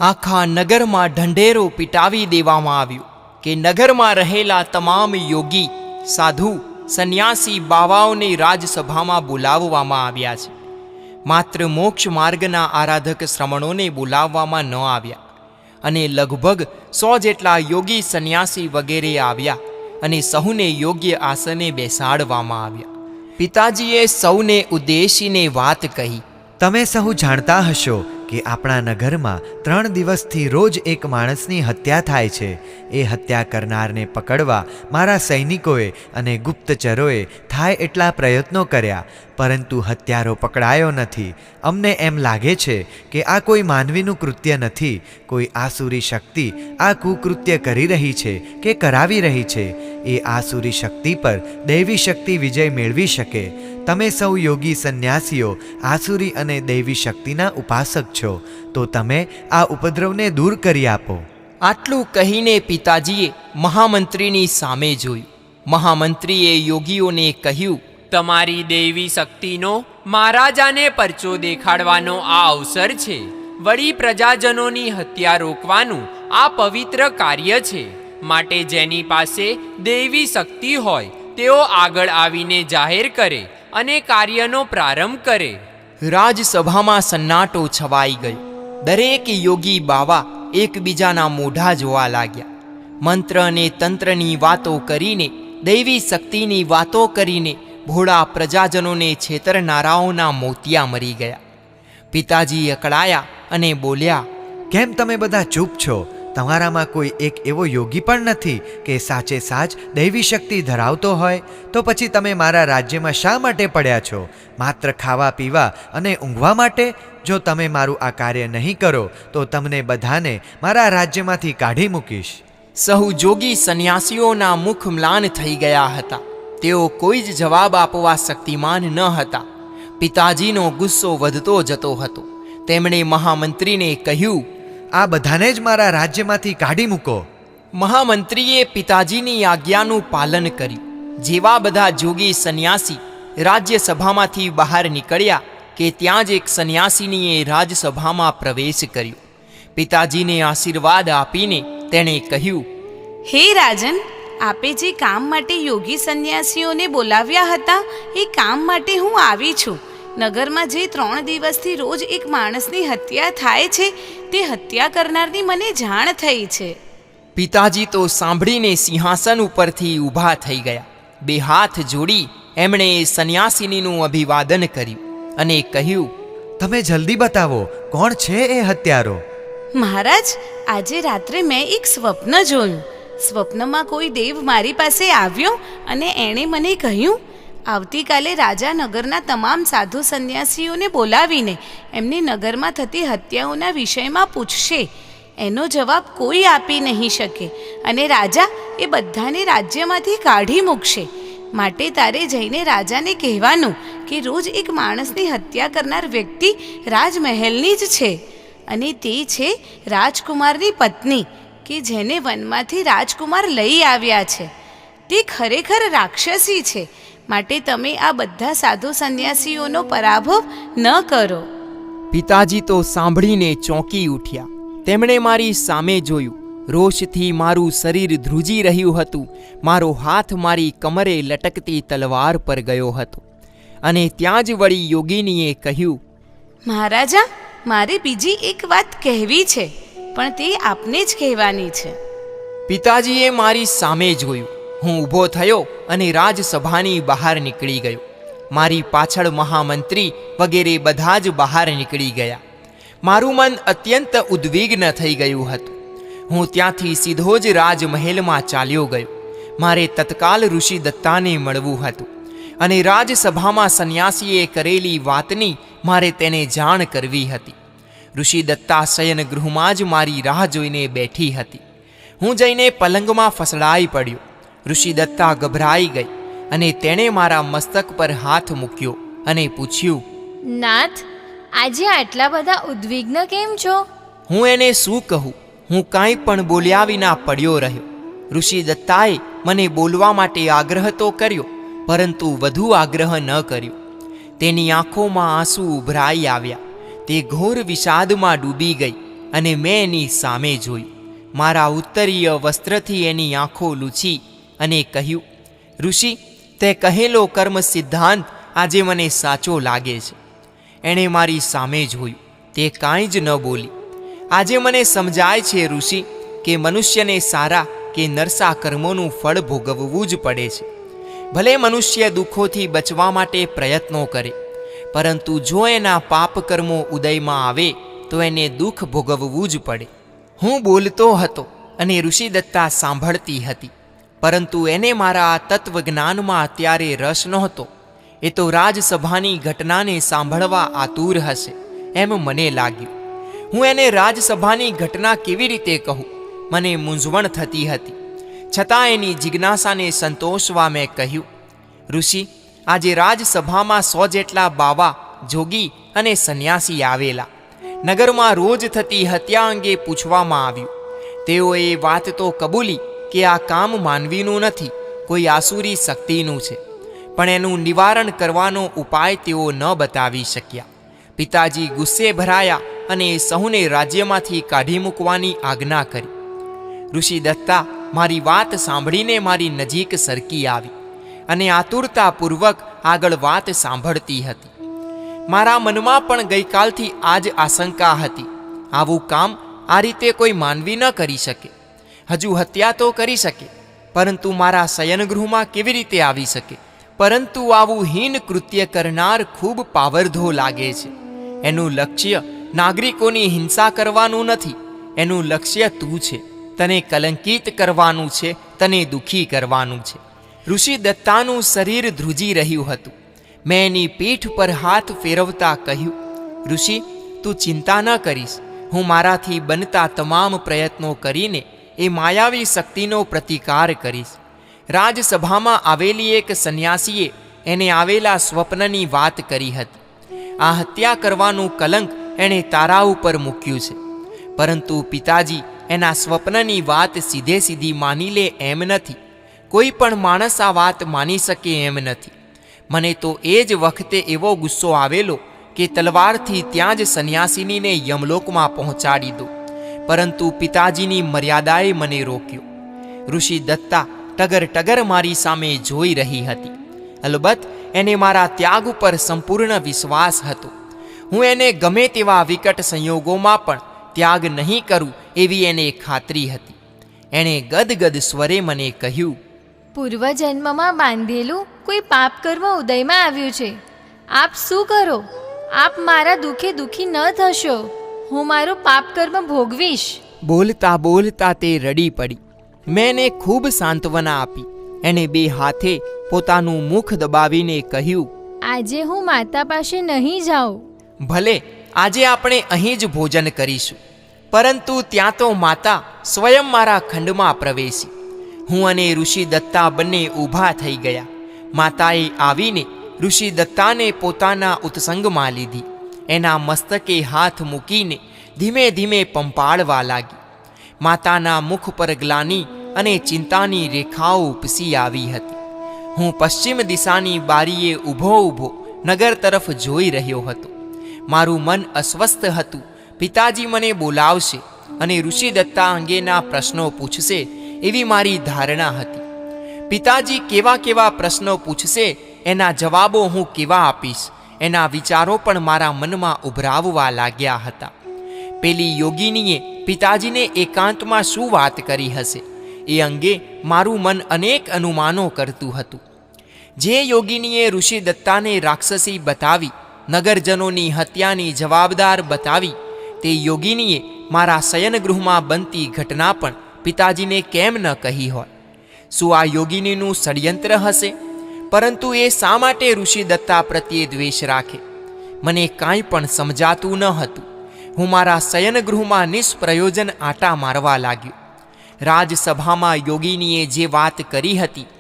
આખા નગરમાં ઢંઢેરો પીટાવી દેવામાં આવ્યો કે નગરમાં રહેલા તમામ યોગી, સાધુ, સંન્યાસી બાવાઓને રાજસભામાં બોલાવવામાં આવ્યા છે. માત્ર મોક્ષ માર્ગના આરાધક શ્રમણોને બોલાવવામાં ન આવ્યા. અને લગભગ 100 જેટલા યોગી, સંન્યાસી વગેરે આવ્યા અને સહુને યોગ્ય આસને બેસાડવામાં આવ્યા. પિતાજીએ સૌને ઉદ્દેશીને વાત કહી, તમે સહુ જાણતા હશો કે આપણા નગરમાં 3 દિવસથી રોજ એક માણસની હત્યા થાય છે. એ હત્યા કરનારને પકડવા મારા સૈનિકોએ અને ગુપ્તચરોએ થાય એટલા પ્રયત્નો કર્યા, પરંતુ હત્યારો પકડાયો નથી. અમને એમ લાગે છે કે આ કોઈ માનવીનું કૃત્ય નથી. કોઈ આસુરી શક્તિ આ કુકૃત્ય કરી રહી છે કે કરાવી રહી છે. એ આસુરી શક્તિ પર દૈવી શક્તિ વિજય મેળવી શકે. તમે સૌ યોગી સંન્યાસીઓ આસુરી અને દૈવી શક્તિના ઉપાસક છો, તો તમે આ ઉપદ્રવને દૂર કરી આપો. આટલું કહીને પિતાજીએ મહામંત્રીની સામે જોયું. મહામંત્રીએ યોગીઓને કહ્યું, તમારી દૈવી શક્તિનો મહારાજાને પરચો દેખાડવાનો આ અવસર છે. વળી પ્રજાજનોની હત્યા રોકવાનું આ પવિત્ર કાર્ય છે. માટે જેની પાસે દૈવી શક્તિ હોય તેઓ આગળ આવીને જાહેર કરે અને કાર્યનો પ્રારંભ કરે. રાજસભામાં સન્નાટો છવાઈ ગયો. દરેક યોગી બાવા એકબીજાના મોઢા જોવા લાગ્યા. મંત્ર અને તંત્રની વાતો કરીને, દૈવી શક્તિની વાતો કરીને ભોળા પ્રજાજનોને છેતરનારાઓના મોતિયા મરી ગયા. પિતાજી અકળાયા અને બોલ્યા, કેમ તમે બધા ચૂપ છો? તમારામાં કોઈ એક એવો યોગી પણ નથી કે સાચે સાચ દૈવી શક્તિ ધરાવતો હોય? તો પછી તમે મારા રાજ્યમાં શા માટે પડ્યા છો? માત્ર ખાવા પીવા અને ઊંઘવા માટે? જો તમે મારું આ કાર્ય નહીં કરો તો તમને બધાને મારા રાજ્યમાંથી કાઢી મૂકીશ. સહુ જોગી સંન્યાસીઓના મુખ મ્લાન થઈ ગયા હતા. તેઓ કોઈ જ જવાબ આપવા શક્તિમાન ન હતા. પિતાજીનો ગુસ્સો વધતો જતો હતો. તેમણે મહામંત્રીને કહ્યું, આ બધાને જ મારા રાજ્યમાંથી કાઢી મૂકો. મહામંત્રીએ પિતાજીની આજ્ઞાનું પાલન કર્યું. જેવા બધા જોગી સંન્યાસી રાજ્યસભામાંથી બહાર નીકળ્યા કે ત્યાં જ એક સંન્યાસીનીએ રાજસભામાં પ્રવેશ કર્યો. પિતાજીને આશીર્વાદ આપીને તેણે કહ્યું, હે રાજન, આપે જે કામ માટે યોગી સંન્યાસીઓને બોલાવ્યા હતા એ કામ માટે હું આવી છું. નગરમાં જે 3 દિવસથી રોજ એક માણસની હત્યા થાય છે તે હત્યા કરનારની મને જાણ થઈ છે. પિતાજી તો સાંભળીને સિંહાસન ઉપરથી ઊભા થઈ ગયા. 2 હાથ જોડી એમણે સંન્યાસીનીનું અભિવાદન કર્યું અને કહ્યું, તમે જલ્દી બતાવો, કોણ છે એ હત્યારો? મહારાજ, આજે રાત્રે મેં એક સ્વપ્ન જોયું. સ્વપ્નમાં કોઈ દેવ મારી પાસે આવ્યો અને એણે મને કહ્યું, આવતીકાલે રાજા નગરના તમામ સાધુ સંન્યાસીઓને બોલાવીને એમને નગરમાં થતી હત્યાઓના વિષયમાં પૂછશે. એનો જવાબ કોઈ આપી નહીં શકે અને રાજા એ બધાને રાજ્યમાંથી કાઢી મૂકશે. માટે તારે જઈને રાજાને કહેવાનું કે રોજ એક માણસની હત્યા કરનાર વ્યક્તિ રાજમહેલની જ છે અને તે છે રાજકુમારની પત્ની, કે જેને વનમાંથી રાજકુમાર લઈ આવ્યા છે. તે ખરેખર રાક્ષસી છે. માટે તમે આ બધા સાધુ સંન્યાસીઓનો પરાભવ ન કરો. પિતાજી તો સાંભળીને ચોંકી ઉઠ્યા. તેમણે મારી સામે જોયું. રોષથી મારું શરીર ધ્રુજી રહ્યું હતું. મારો હાથ મારી કમરે લટકતી તલવાર પર ગયો હતો અને ત્યાં જ વળી યોગીનીએ કહ્યું, મહારાજા, મારે બીજી એક વાત કહેવી છે, પણ તે આપને જ કહેવાની છે. પિતાજીએ મારી સામે જોયું. હું ઊભો થયો અને રાજસભાની બહાર નીકળી ગયો. મારી પાછળ મહામંત્રી વગેરે બધા જ બહાર નીકળી ગયા. મારું મન અત્યંત ઉદ્વિગ્ન થઈ ગયું હતું. હું ત્યાંથી સીધો જ રાજમહેલમાં ચાલ્યો ગયો. મારે તત્કાલ ઋષિ દત્તાને મળવું હતું અને રાજસભામાં સંન્યાસીએ કરેલી વાતની મારે તેને જાણ કરવી હતી. ઋષિ દત્તા શયન ગૃહમાં જ મારી રાહ જોઈને બેઠી હતી. હું જઈને પલંગમાં ફસડાઈ પડ્યો. ઋષિ દત્તા ગભરાઈ ગઈ અને તેણે મારા મસ્તક પર હાથ મૂક્યો અને પૂછ્યું, નાથ, આજે આટલા બધા ઉદ્વિગ્ન કેમ છો? હું એને શું કહું? હું કાંઈ પણ બોલ્યા વિના પડ્યો રહ્યો. ઋષિ દત્તાએ મને બોલવા માટે આગ્રહ તો કર્યો, પરંતુ વધુ આગ્રહ ન કર્યો. તેની આંખોમાં આંસુ ઉભરાઈ આવ્યા. તે ઘોર વિષાદમાં ડૂબી ગઈ અને મેં એની સામે જોયું. મારા ઉત્તરીય વસ્ત્રથી એની આંખો લૂછી અને કહ્યું, ઋષિ, તે કહેલો કર્મ સિદ્ધાંત આજે મને સાચો લાગે છે. એણે મારી સામે જોયું, તે કાંઈ જ ન બોલી. આજે મને સમજાય છે ઋષિ કે મનુષ્યને સારા કે નરસા કર્મોનું ફળ ભોગવવું જ પડે છે. ભલે મનુષ્ય દુઃખોથી બચવા માટે પ્રયત્નો કરે, પરંતુ જો એના પાપ કર્મો ઉદયમાં આવે તો એને દુઃખ ભોગવવું જ પડે. હું બોલતો હતો અને ઋષિદત્તા સાંભળતી હતી, પરંતુ એને મારા આ તત્વજ્ઞાનમાં અત્યારે રસ નહોતો. એ તો રાજસભાની ઘટનાને સાંભળવા આતુર હશે એમ મને લાગ્યું. હું એને રાજસભાની ઘટના કેવી રીતે કહું, મને મૂંઝવણ થતી હતી. છતાં એની જિજ્ઞાસાને સંતોષવા મેં કહ્યું, ઋષિ, આજે રાજસભામાં 100 જેટલા બાવા, જોગી અને સંન્યાસી આવેલા. નગરમાં રોજ થતી હત્યા અંગે પૂછવામાં આવ્યું. તેઓએ વાત તો કબૂલી કે આ કામ માનવીનું નથી, કોઈ આસુરી શક્તિનું છે, પણ એનું નિવારણ કરવાનો ઉપાય તેઓ ન બતાવી શક્યા. પિતાજી ગુસ્સે ભરાયા અને સહુને રાજ્યમાંથી કાઢી મૂકવાની આજ્ઞા કરી. ઋષિદત્તા મારી વાત સાંભળીને મારી નજીક સરકી આવી અને આતુરતાપૂર્વક આગળ વાત સાંભળતી હતી. મારા મનમાં પણ ગઈકાલથી આ જ આશંકા હતી. આવું કામ આ રીતે કોઈ માનવી ન કરી શકે. હજુ હત્યા તો કરી શકે, પરંતુ મારા શયનગૃહમાં કેવી રીતે આવી શકે? પરંતુ આવું હીન કૃત્ય કરનાર ખૂબ પાવરધો લાગે છે. એનું લક્ષ્ય નાગરિકોની હિંસા કરવાનું નથી, એનું લક્ષ્ય તું છે. તને કલંકિત કરવાનું છે, તને દુઃખી કરવાનું છે. ઋષિદત્તાનું શરીર ધ્રુજી રહ્યું હતું. મેં એની પીઠ પર હાથ ફેરવતા કહ્યું, ઋષિ, તું ચિંતા ન કરીશ. હું મારાથી બનતા તમામ પ્રયત્નો કરીને એ માયાવી શક્તિનો પ્રતિકાર કરીશ. રાજસભામાં આવેલી એક સંન્યાસીએ એને આવેલા સ્વપ્નની વાત કરી હતી. આ હત્યા કરવાનું કલંક એણે તારા ઉપર મૂક્યું છે, પરંતુ પિતાજી એના સ્વપ્નની વાત સીધે સીધી માની લે એમ નથી. કોઈ પણ માણસ આ વાત માની શકે એમ નથી. મને તો એ જ વખતે એવો ગુસ્સો આવેલો કે તલવારથી ત્યાં જ સંન્યાસીનીને યમલોકમાં પહોંચાડી દો, પરંતુ પિતાજીની મર્યાદાએ મને રોક્યો. ઋષિદત્તા ટગર ટગર મારી સામે જોઈ રહી હતી. અલબત્ત એને મારા ત્યાગ ઉપર સંપૂર્ણ વિશ્વાસ હતો. હું એને ગમે તેવા વિકટ સંયોગોમાં પણ ત્યાગ નહીં કરું એવી એને ખાતરી હતી. એણે ગદગદ સ્વરે મને કહ્યું, પૂર્વજન્મમાં બાંધેલું કોઈ પાપ કર્મ ઉદયમાં આવ્યું છે. આપ શું કરો? આપ મારા દુઃખે દુઃખી ન થશો. હું મારું પાપ કર્મ ભોગવીશ. બોલતા બોલતા તે રડી પડી. મેં એને ખૂબ સાંત્વના આપી. એણે 2 હાથે પોતાનું મુખ દબાવીને કહ્યું, આજે હું માતા પાસે નહીં જાઉં. ભલે, આજે આપણે અહીં જ ભોજન કરીશું. પરંતુ ત્યાં તો માતા સ્વયં મારા ખંડમાં પ્રવેશી. હું અને ઋષિદત્તા બંને ઊભા થઈ ગયા. માતાએ આવીને ઋષિદત્તાને પોતાના ઉત્સંગમાં લીધી. એના મસ્તકે હાથ મૂકીને ધીમે ધીમે પંપાળવા લાગી. માતાના મુખ પર ગ્લાનિ અને ચિંતાની રેખાઓ ઉપસી આવી હતી. હું પશ્ચિમ દિશાની બારીએ ઊભો નગર તરફ જોઈ રહ્યો હતો. મારું મન અસ્વસ્થ હતું. પિતાજી મને બોલાવશે અને ઋષિદત્તા અંગેના પ્રશ્નો પૂછશે એવી મારી ધારણા હતી. પિતાજી કેવા કેવા પ્રશ્નો પૂછશે, એના જવાબો હું કેવા આપીશ, એના વિચારો પણ મારા મનમાં ઉભરાવવા લાગ્યા હતા. પેલી યોગિનીએ પિતાજીને એકાંતમાં શું વાત કરી હશે એ અંગે મારું મન અનેક અનુમાનો કરતું હતું. જે યોગિનીએ ઋષિદત્તાને રાક્ષસી બતાવી, નગરજનોની હત્યાની જવાબદાર બતાવી, તે યોગિનીએ મારા શયનગૃહમાં બનતી ઘટના પણ પિતાજીને કેમ ન કહી હોય? શું આ યોગિનીનું ષડયંત્ર હશે? પરંતુ એ શા માટે ઋષિદત્તા પ્રત્યે દ્વેષ રાખે? મને કાંઈ પણ સમજાતું ન હતું. હું મારા શયનગૃહમાં નિષ્પ્રયોજન આટા મારવા લાગ્યો. રાજસભામાં યોગિનીએ જે વાત કરી હતી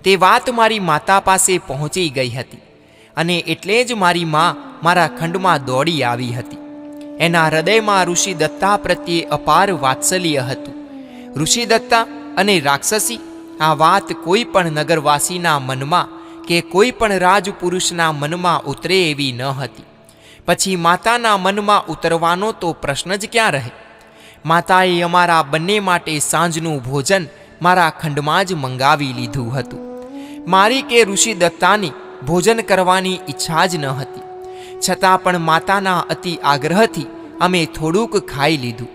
તે વાત મારી માતા પાસે પહોંચી ગઈ હતી, અને એટલે જ મારી મા મારા ખંડમાં દોડી આવી હતી. એના હૃદયમાં ઋષિદત્તા પ્રત્યે અપાર વાત્સલ્ય હતું. ઋષિદત્તા અને રાક્ષસી, આ વાત કોઈ પણ નગરવાસીના મનમાં કે કોઈ પણ રાજપુરુષના મનમાં ઉતરે એવી ન હતી. પછી માતાના મનમાં ઉતરવાનો તો પ્રશ્ન જ ક્યાં રહે? માતાએ અમારા બંને માટે સાંજનું ભોજન મારા ખંડમાં જ મંગાવી લીધું હતું. મારી કે ઋષિ દત્તાની ભોજન કરવાની ઈચ્છા જ ન હતી, છતાં પણ માતાના અતિ આગ્રહથી અમે થોડુંક ખાઈ લીધું.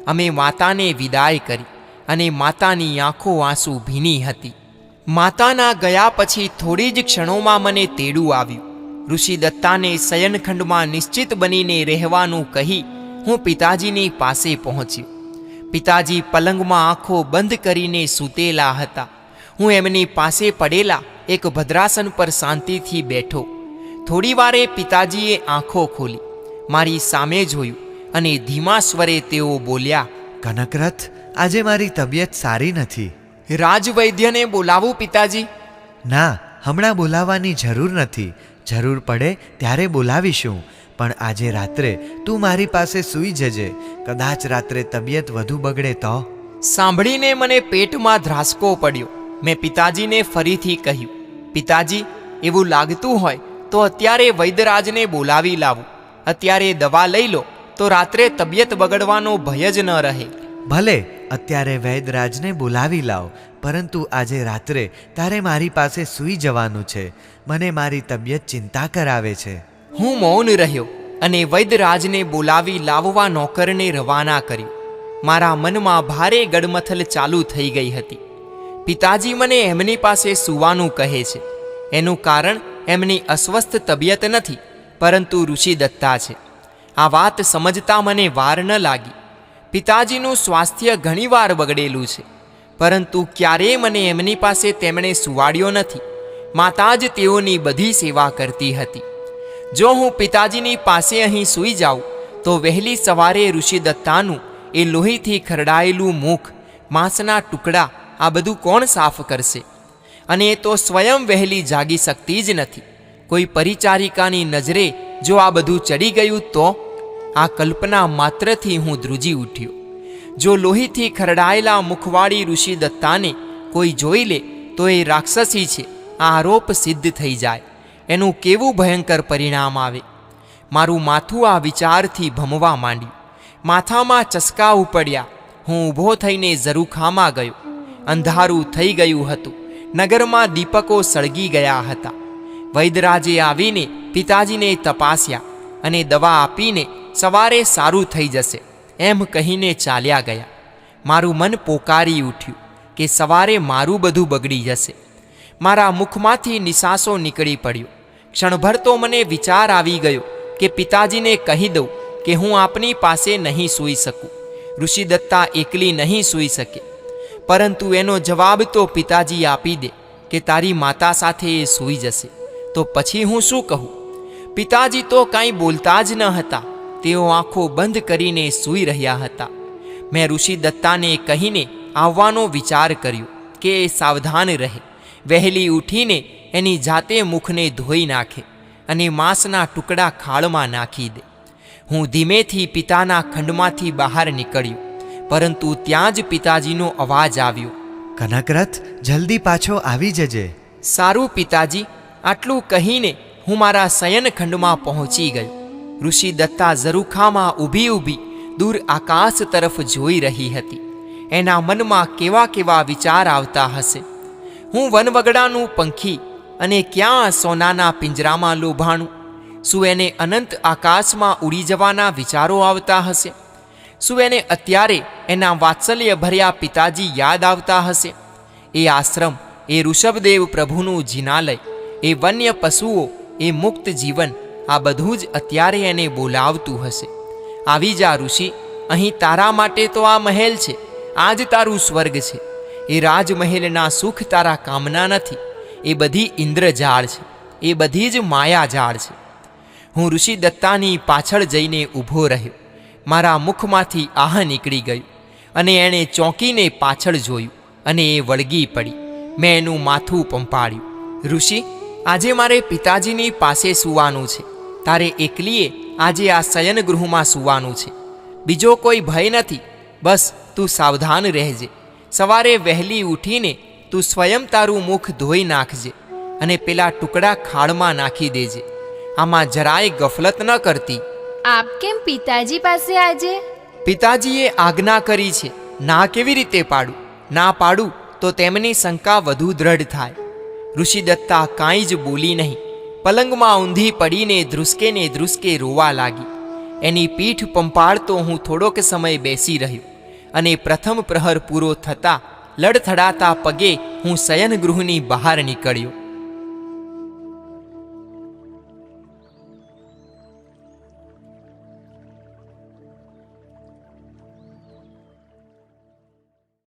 અમે માતાને વિદાય કરી અને માતાની આંખો આંસુ ભીની હતી. માતાના ગયા પછી થોડી જ ક્ષણોમાં મને તેડું આવ્યું. ઋષિ દત્તાને શયનખંડમાં નિશ્ચિત બનીને રહેવાનું કહી હું પિતાજીની પાસે પહોંચ્યો. પિતાજી પલંગમાં આંખો બંધ કરીને સૂતેલા હતા. હું એમની પાસે પડેલા એક ભદ્રાસન પર શાંતિથી બેઠો. થોડી વારે પિતાજીએ આંખો ખોલી, મારી સામે જોયું અને ધીમા સ્વરે તેઓ બોલ્યા, કનકરથ, આજે મારી તબિયત સારી નથી. રાજવૈદ્યને બોલાવું પિતાજી? ના, હમણાં બોલાવવાની જરૂર નથી. જરૂર પડે ત્યારે બોલાવીશું, પણ આજે રાત્રે તું મારી પાસે સૂઈ જજે. કદાચ રાત્રે તબિયત વધુ બગડે તો? સાંભળીને મને પેટમાં ધ્રાસકો પડ્યો. મેં પિતાજીને ફરીથી કહ્યું, પિતાજી, એવું લાગતું હોય તો અત્યારે વૈદ્યરાજને બોલાવી લાવું. અત્યારે દવા લઈ લો તો રાત્રે તબિયત બગડવાનો ભય જ ન રહે. ભલે, અત્યારે વૈદ્યરાજને બોલાવી લાવ, પરંતુ આજે રાત્રે તારે મારી પાસે સૂઈ જવાનું છે. મને મારી તબિયત ચિંતા કરાવે છે. હું મૌન રહ્યો અને વૈદ્યરાજને બોલાવી લાવવા નોકરને રવાના કર્યો. મારા મનમાં ભારે ગડમથલ ચાલુ થઈ ગઈ હતી. પિતાજી મને એમની પાસે સૂવાનું કહે છે. એનું કારણ એમની અસ્વસ્થ તબિયત નથી, પરંતુ ઋષિ દત્તા છે. આ વાત સમજતા મને વાર ન લાગી. પિતાજીનું સ્વાસ્થ્ય ઘણીવાર બગડેલું છે, પરંતુ ક્યારેય મને એમની પાસે તેમણે સુવાડ્યો નથી. માતા જ તેઓની બધી સેવા કરતી હતી. જો હું પિતાજીની પાસે અહીં સૂઈ જાઉં તો વહેલી સવારે ઋષિ દત્તાનું એ લોહીથી ખરડાયેલું મુખ, માંસના ટુકડા, આ બધું કોણ સાફ કરશે? અને એ તો સ્વયં વહેલી જાગી શકતી જ નથી. કોઈ પરિચારિકાની નજરે જો આ બધું ચડી ગયું તો? આ કલ્પના માત્રથી હું ધ્રુજી ઉઠ્યો. જો લોહીથી ખરડાયેલા મુખવાળી ઋષિ દત્તાને કોઈ જોઈ લે તો એ રાક્ષસી છે, આ આરોપ સિદ્ધ થઈ જાય. એનું કેવું ભયંકર પરિણામ આવે! મારું માથું આ વિચારથી ભમવા માંડ્યું. માથામાં ચસકા ઉપડ્યા. હું ઊભો થઈને ઝરૂખામાં ગયો. અંધારું થઈ ગયું હતું. નગરમાં દીપકો સળગી ગયા હતા. વૈદ્યરાજે આવીને પિતાજીને તપાસ્યા અને દવા આપીને સવારે સારું થઈ જશે એમ કહીને ચાલ્યા ગયા. મારું મન પોકારી ઉઠ્યું કે સવારે મારું બધું બગડી જશે. મારા મુખમાંથી નિસાસો નીકળી પડ્યો. ક્ષણભર તો મને વિચાર આવી ગયો કે પિતાજીને કહી દઉં કે હું આપની પાસે નહીં સૂઈ શકું. ઋષિ દત્તા એકલી નહીં સૂઈ શકે. પરંતુ એનો જવાબ તો પિતાજી આપી દે કે તારી માતા સાથે એ સૂઈ જશે. તો પછી હું શું કહું? પિતાજી તો કાંઈ બોલતા જ ન હતા. તેઓ આંખો બંધ કરીને સૂઈ રહ્યા હતા. મેં ઋષિ દત્તાને કહીને આવવાનો વિચાર કર્યો કે એ સાવધાન રહે, વહેલી ઉઠીને એની જાતે મુખને ધોઈ નાખે અને માંસના ટુકડા ખાળમાં નાખી દે. હું ધીમેથી પિતાના ખંડમાંથી બહાર નીકળ્યો, પરંતુ ત્યાં જ પિતાજીનો અવાજ આવ્યો, કનકરથ, જલ્દી પાછો આવી જજે. સારું પિતાજી. આટલું કહીને હું મારા શયનખંડમાં પહોંચી ગયો. ઋષિ દત્તા ઝરૂખામાં ઊભી ઊભી દૂર આકાશ તરફ જોઈ રહી હતી. એના મનમાં કેવા કેવા વિચાર આવતા હશે. હું વનવગડાનું પંખી અને ક્યાં સોનાના પિંજરામાં લોભાણું. શું એને અનંત આકાશમાં ઉડી જવાના વિચારો આવતા હશે? શું એને અત્યારે એના વાત્સલ્ય ભર્યા પિતાજી યાદ આવતા હશે? એ આશ્રમ, એ ઋષભદેવ પ્રભુનું જિનાલય, એ વન્ય પશુઓ, એ મુક્ત જીવન, આ બધું જ અત્યારે એને બોલાવતું હશે. આવી જા ઋષિ, અહીં તારા માટે તો આ મહેલ છે, આ જ તારું સ્વર્ગ છે. એ રાજમહેલના સુખ તારા કામના નથી. એ બધી ઇન્દ્રજાળ છે, એ બધી જ માયાજાળ છે. હું ઋષિ દત્તાની પાછળ જઈને ઊભો રહ્યો. મારા મુખમાંથી આહ નીકળી ગયું અને એણે ચોંકીને પાછળ જોયું અને એ વળગી પડી. મેં એનું માથું પંપાળ્યું. ઋષિ, આજે મારે પિતાજીની પાસે સૂવાનું છે. તારે એકલીએ આજે આ શયનગૃહમાં સૂવાનું છે. બીજો કોઈ ભય નથી. બસ તું સાવધાન રહેજે. સવારે વહેલી ઉઠીને તું સ્વયં તારું મુખ ધોઈ નાખજે અને પેલા ટુકડા ખાડમાં નાખી દેજે. આમાં જરાય ગફલત ન કરતી. આપ કેમ પિતાજી પાસે આજે? પિતાજીએ આજ્ઞા કરી છે, ના કેવી રીતે પાડું? ના પાડું તો તેમની શંકા વધુ દ્રઢ થાય. ઋષિદત્તા કાંઈ જ બોલી નહીં. પલંગમાં ઊંધી પડીને ધ્રુસકે રોવા લાગી. એની પીઠ પંપાળતો હું થોડોક સમય બેસી રહ્યો અને પ્રથમ પ્રહર પૂરો થતાં લડથડાતા પગે હું શયનગૃહની બહાર નીકળ્યો.